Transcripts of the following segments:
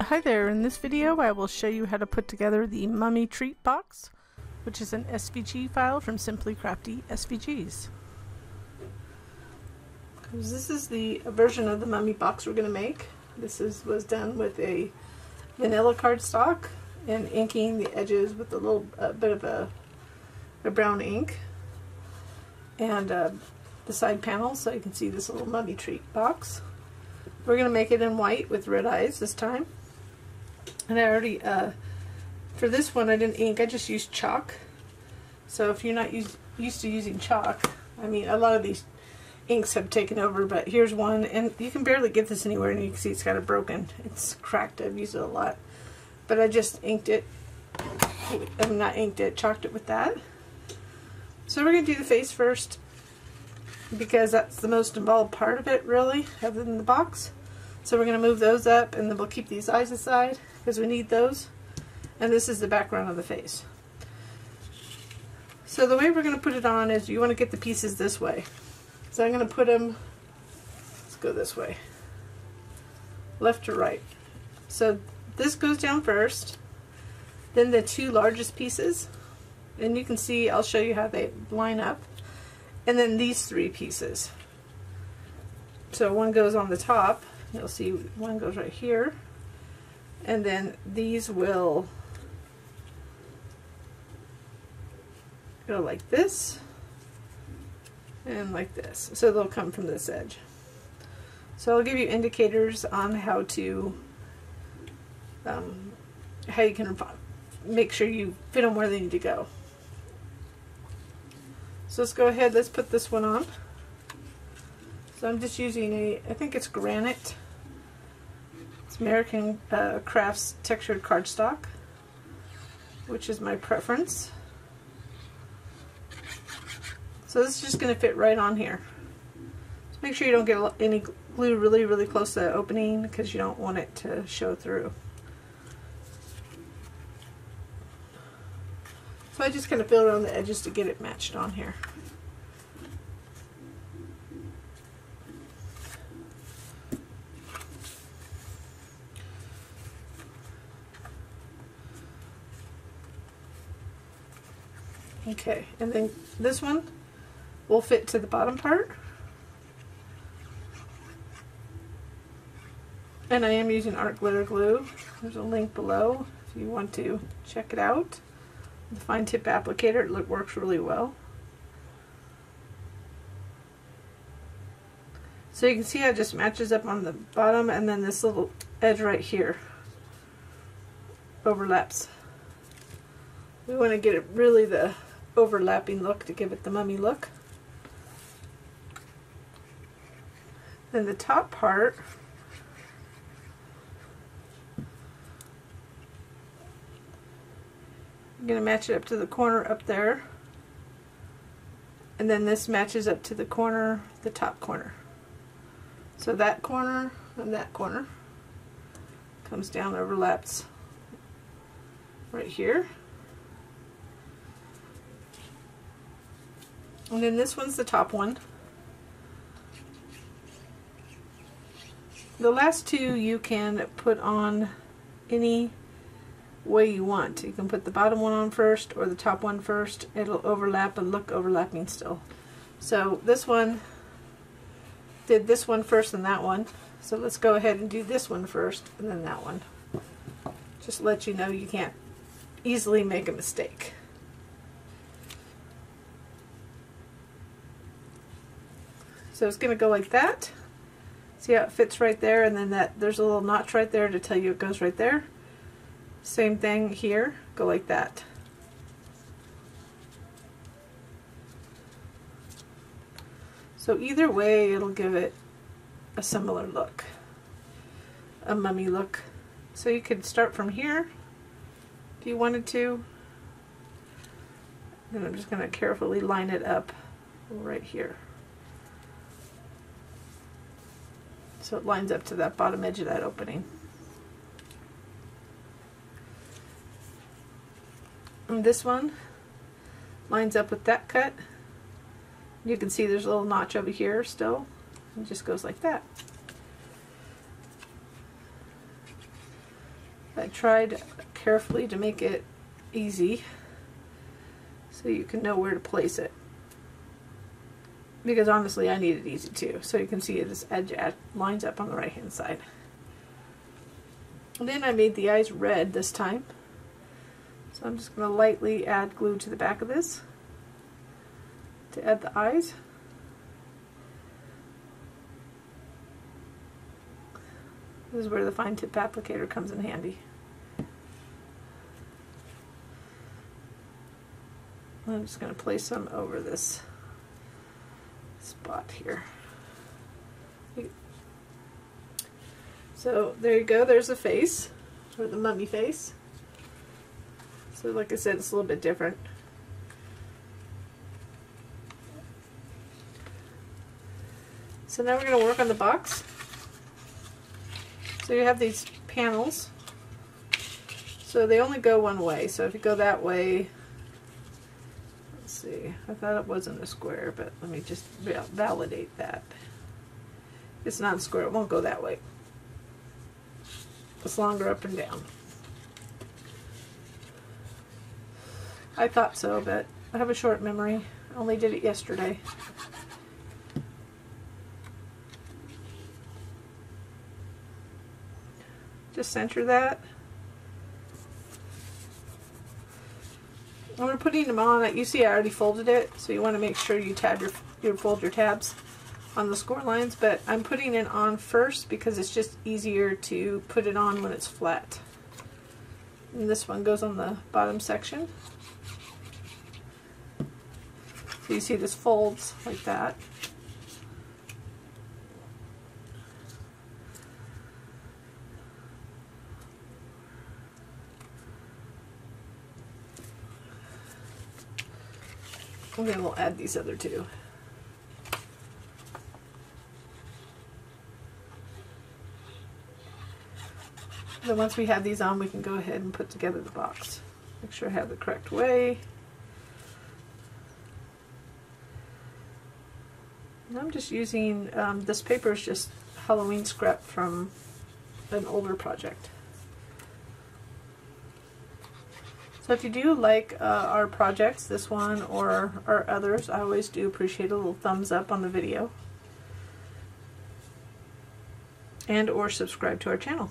Hi there, in this video I will show you how to put together the Mummy Treat Box, which is an SVG file from Simply Crafty SVGs. This is the version of the Mummy box we're going to make. This was done with a vanilla cardstock and inking the edges with a little bit of a brown ink, and the side panels so you can see this little Mummy Treat box. We're going to make it in white with red eyes this time. And I already, for this one I didn't ink, I just used chalk. So if you're not used to using chalk, I mean a lot of these inks have taken over, but here's one, and you can barely get this anywhere, and you can see it's got a broken, it's cracked, I've used it a lot. But I just inked it, I'm not inked it, chalked it with that. So we're going to do the face first, because that's the most involved part of it really, other than the box. So we're going to move those up, and then we'll keep these eyes aside because we need those. And this is the background of the face. So the way we're going to put it on is you want to get the pieces this way. So I'm going to put them, let's go this way, left to right. So this goes down first, then the two largest pieces, and you can see, I'll show you how they line up, and then these three pieces. So one goes on the top. You'll see one goes right here, and then these will go like this and like this, so they'll come from this edge. So I'll give you indicators on how to how you can make sure you fit them where they need to go. So let's go ahead, let's put this one on. So I'm just using I think it's granite. It's American Crafts textured cardstock, which is my preference. So this is just going to fit right on here. So make sure you don't get any glue really close to the opening, because you don't want it to show through. So I just kind of feel around the edges to get it matched on here. Okay, and then this one will fit to the bottom part. And I am using art glitter glue. There's a link below if you want to check it out. The fine tip applicator, it works really well. So you can see how it just matches up on the bottom, and then this little edge right here overlaps. We want to get it really the overlapping look to give it the mummy look. Then the top part, I'm going to match it up to the corner up there, and then this matches up to the corner, the top corner. So that corner and that corner comes down, overlaps right here. And then this one's the top one. The last two you can put on any way you want. You can put the bottom one on first or the top one first. It'll overlap and look overlapping still. So this one did this one first and that one. So let's go ahead and do this one first and then that one. Just to let you know you can't easily make a mistake. So it's going to go like that. See how it fits right there, and then there's a little notch right there to tell you it goes right there. Same thing here, go like that. So either way it'll give it a similar look, a mummy look. So you could start from here if you wanted to. And I'm just going to carefully line it up right here, so it lines up to that bottom edge of that opening. And this one lines up with that cut. You can see there's a little notch over here still. It just goes like that. I tried carefully to make it easy so you can know where to place it. Because honestly, I need it easy too. So you can see this edge lines up on the right hand side. And then I made the eyes red this time. So I'm just going to lightly add glue to the back of this to add the eyes. This is where the fine tip applicator comes in handy. I'm just going to place some over this spot here. So there you go, there's the face, or the mummy face. So like I said, it's a little bit different. So now we're going to work on the box. So you have these panels. So they only go one way. So if you go that way, let's see, I thought it wasn't a square, but let me just validate that. It's not a square, it won't go that way. It's longer up and down. I thought so, but I have a short memory. I only did it yesterday. Just center that. When we're putting them on, you see I already folded it, so you want to make sure you tab fold your tabs on the score lines, but I'm putting it on first because it's just easier to put it on when it's flat. And this one goes on the bottom section. So you see this folds like that. And then we'll add these other two. Then once we have these on, we can go ahead and put together the box. Make sure I have the correct way. And I'm just using, this paper is just Halloween scrap from an older project. So if you do like our projects, this one or our others, I always do appreciate a little thumbs up on the video. And or subscribe to our channel.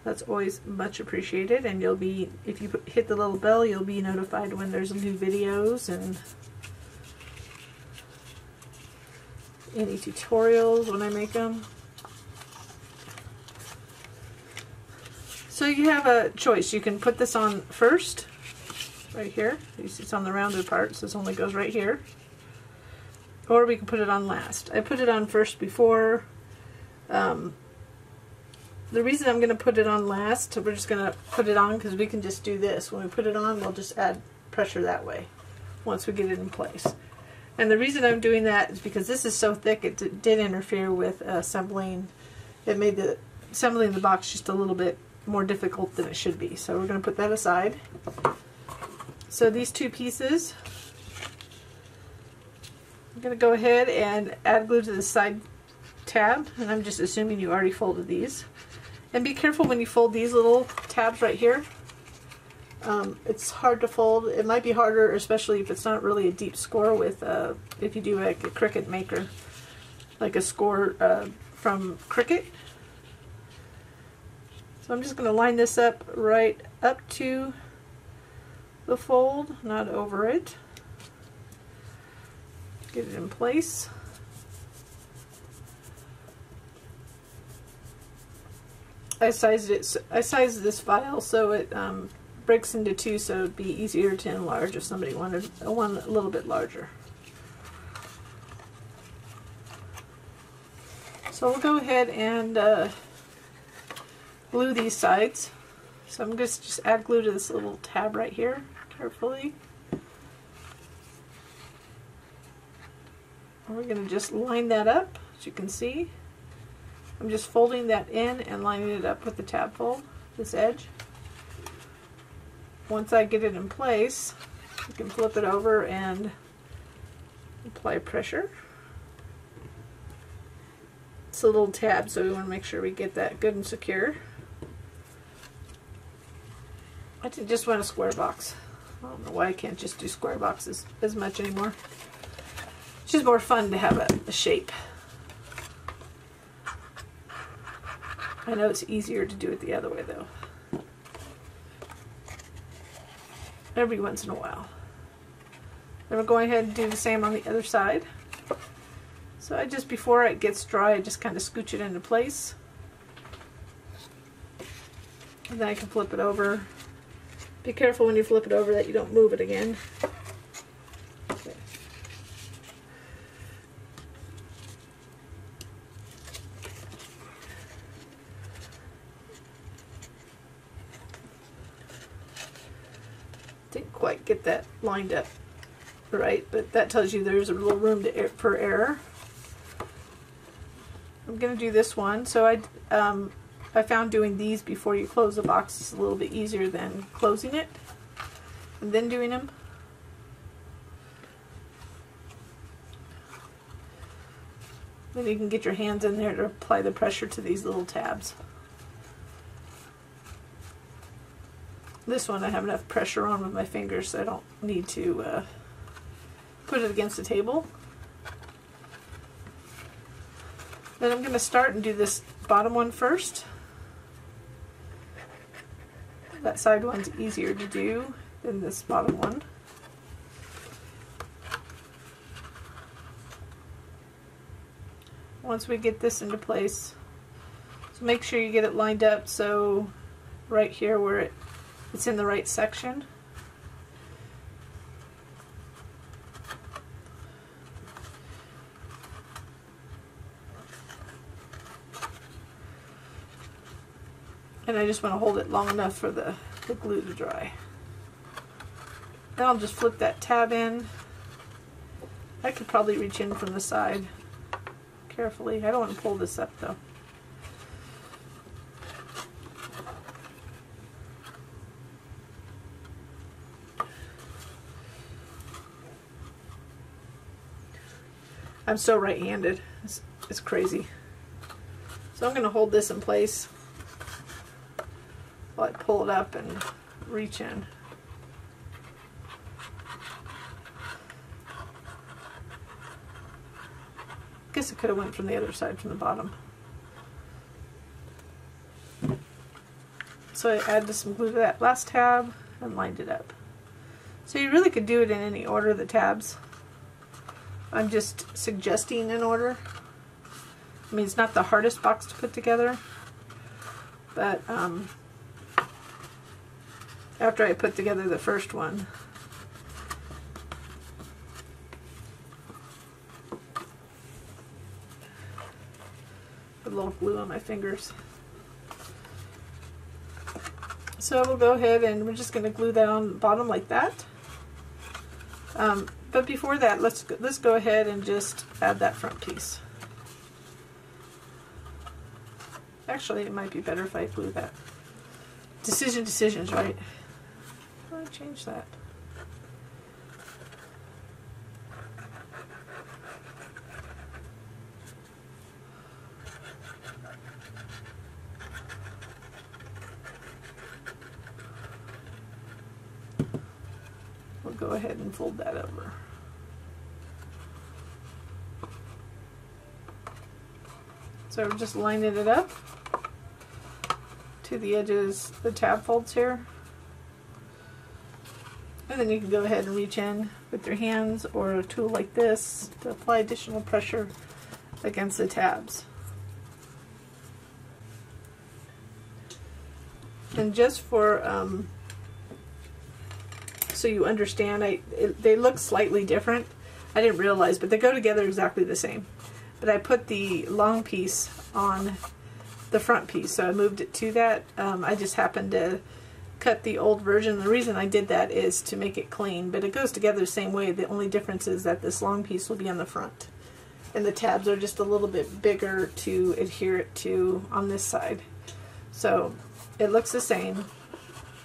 That's always much appreciated, and you'll be, if you hit the little bell, you'll be notified when there's new videos and any tutorials when I make them. So you have a choice. You can put this on first, right here. You see it's on the rounded part, so this only goes right here. Or we can put it on last. I put it on first before. The reason I'm going to put it on last, we're just going to put it on because we can just do this. When we put it on, we'll just add pressure that way once we get it in place. And the reason I'm doing that is because this is so thick, it did interfere with assembling. It made the assembling the box just a little bit more difficult than it should be. So we're going to put that aside. So these two pieces, I'm going to go ahead and add glue to the side tab, and I'm just assuming you already folded these. And be careful when you fold these little tabs right here. It's hard to fold. It might be harder, especially if it's not really a deep score with, if you do like a Cricut maker, like a score from Cricut. So I'm just going to line this up right up to the fold, not over it. Get it in place. I sized this file so it breaks into two, so it'd be easier to enlarge if somebody wanted one a little bit larger. So we'll go ahead and glue these sides. So I'm going to just add glue to this little tab right here, carefully. And we're going to just line that up, as you can see. I'm just folding that in and lining it up with the tab fold, this edge. Once I get it in place, you can flip it over and apply pressure. It's a little tab, so we want to make sure we get that good and secure. I just want a square box. I don't know why I can't just do square boxes as much anymore. It's just more fun to have a shape. I know it's easier to do it the other way though. Every once in a while. Then we're going ahead and do the same on the other side. So I just, before it gets dry, I just kind of scooch it into place. And then I can flip it over. Be careful when you flip it over that you don't move it again. Okay. Didn't quite get that lined up right, but that tells you there's a little room for error. I'm going to do this one. So I found doing these before you close the box is a little bit easier than closing it and then doing them. Then you can get your hands in there to apply the pressure to these little tabs. This one I have enough pressure on with my fingers, so I don't need to put it against the table. Then I'm going to start and do this bottom one first. That side one's easier to do than this bottom one. Once we get this into place, so make sure you get it lined up so right here where it's in the right section. And I just want to hold it long enough for the glue to dry. Then I'll just flip that tab in. I could probably reach in from the side carefully. I don't want to pull this up though. I'm so right-handed. It's crazy. So I'm going to hold this in place while I pull it up and reach in. Guess I could have went from the other side from the bottom. So I added some glue to that last tab and lined it up. So you really could do it in any order, the tabs. I'm just suggesting an order. I mean, it's not the hardest box to put together, but after I put together the first one, put a little glue on my fingers. So we'll go ahead and we're just going to glue that on the bottom like that. But before that, let's go ahead and just add that front piece. Actually, it might be better if I glue that. Decisions, right? How do I change that? We'll go ahead and fold that over. So we're just lining it up to the edges, the tab folds here. And then you can go ahead and reach in with your hands or a tool like this to apply additional pressure against the tabs. And just for so you understand, they look slightly different. I didn't realize, but they go together exactly the same. But I put the long piece on the front piece, so I moved it to that. I just happened to cut the old version. The reason I did that is to make it clean, but it goes together the same way. The only difference is that this long piece will be on the front, and the tabs are just a little bit bigger to adhere it to on this side. So it looks the same,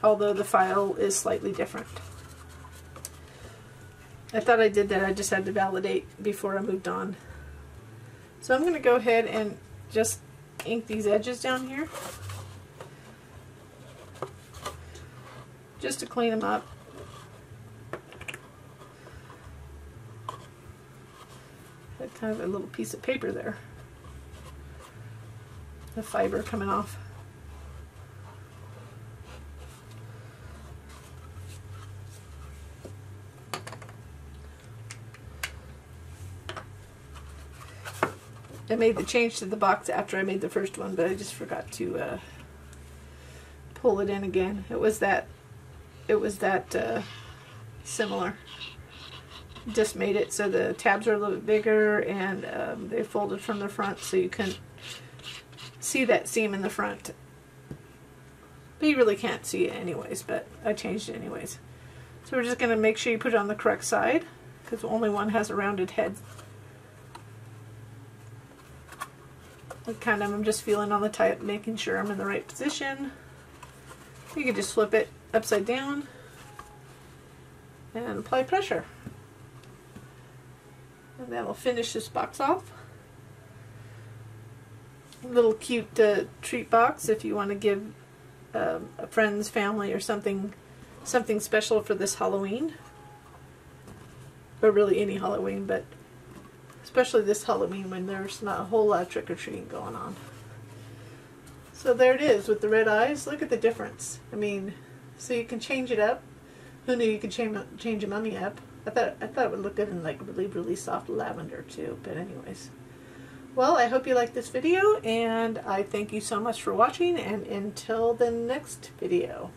although the file is slightly different. I thought I did that. I just had to validate before I moved on. So I'm going to go ahead and just ink these edges down here. just to clean them up. Had kind of a little piece of paper there. The fiber coming off. I made the change to the box after I made the first one, but I just forgot to pull it in again. It was that similar. Just made it so the tabs are a little bit bigger, and they folded from the front so you couldn't see that seam in the front. But you really can't see it anyways, but I changed it anyways. So we're just going to make sure you put it on the correct side, because only one has a rounded head. I'm just feeling on the type, making sure I'm in the right position. You can just flip it upside down and apply pressure. And that'll finish this box off. A little cute treat box if you want to give a friend's family or something special for this Halloween. Or really any Halloween, but especially this Halloween when there's not a whole lot of trick-or-treating going on. So there it is with the red eyes. Look at the difference. I mean, so you can change it up. Who knew you could change a mummy up? I thought it would look good in like really soft lavender too. But anyways. Well, I hope you liked this video, and I thank you so much for watching, and until the next video.